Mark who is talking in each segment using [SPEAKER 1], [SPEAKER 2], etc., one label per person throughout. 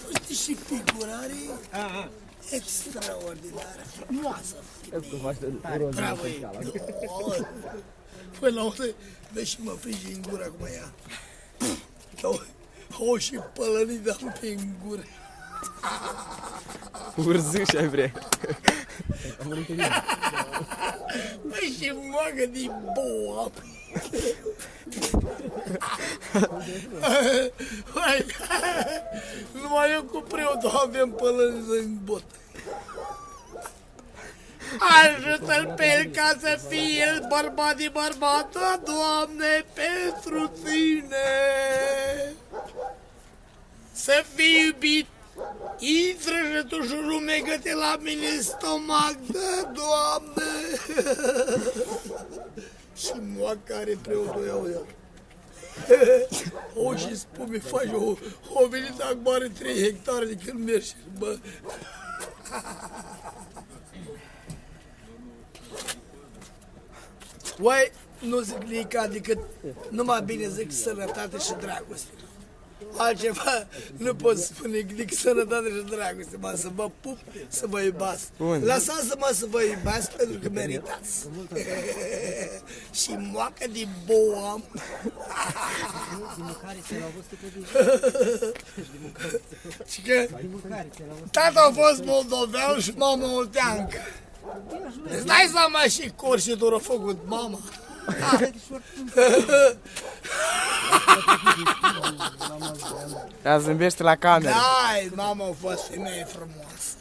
[SPEAKER 1] Uite și figurare extraordinară, frumoasă. Bravo, păi la urmă, dă și mă frige în gură acum ea. O și pălănii de-am pe în gură.
[SPEAKER 2] Urzâș ai vrea.
[SPEAKER 1] Păi și moagă din boa. Numai eu cu preotul avem pălăni în bot. Ajută-l pe el ca să fie el bărbat de bărbată, Doamne, pentru tine. Să fii iubit. Intră și tu și rumegă-te la mine în stomac, da, Doamne! Și moacă are preotul, iau el. O, și spume faci, o venit acum are 3 hectare de când mergi, bă. Uai, nu zic nimic decât numai bine zic sănătate și dragoste. Altceva nu pot spune decât sănătate și dragoste, mă, să vă pup, să vă iubați. Lăsați-mă să vă iubați pentru că meritați. Și moacă din boam. Și că tata a fost moldovean și mama olteancă. Îți dai seama și corșitul a făcut mama.
[SPEAKER 2] Ea zâmbește la cameră.
[SPEAKER 1] Da, mama a fost femeie frumoasă.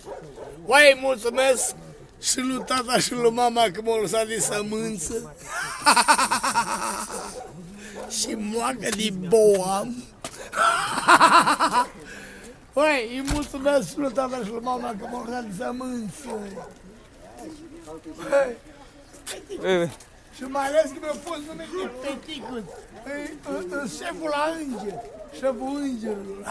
[SPEAKER 1] Uai, mulțumesc și lui tata și lui mama că m-au lăsat de sămânță. Și moacă de boam. Uai, îi mulțumesc și lui tata și lui mama că m-au lăsat de sămânță. Și mai ales că mi-a fost nume de Peticut, șeful la înger, șeful îngerului.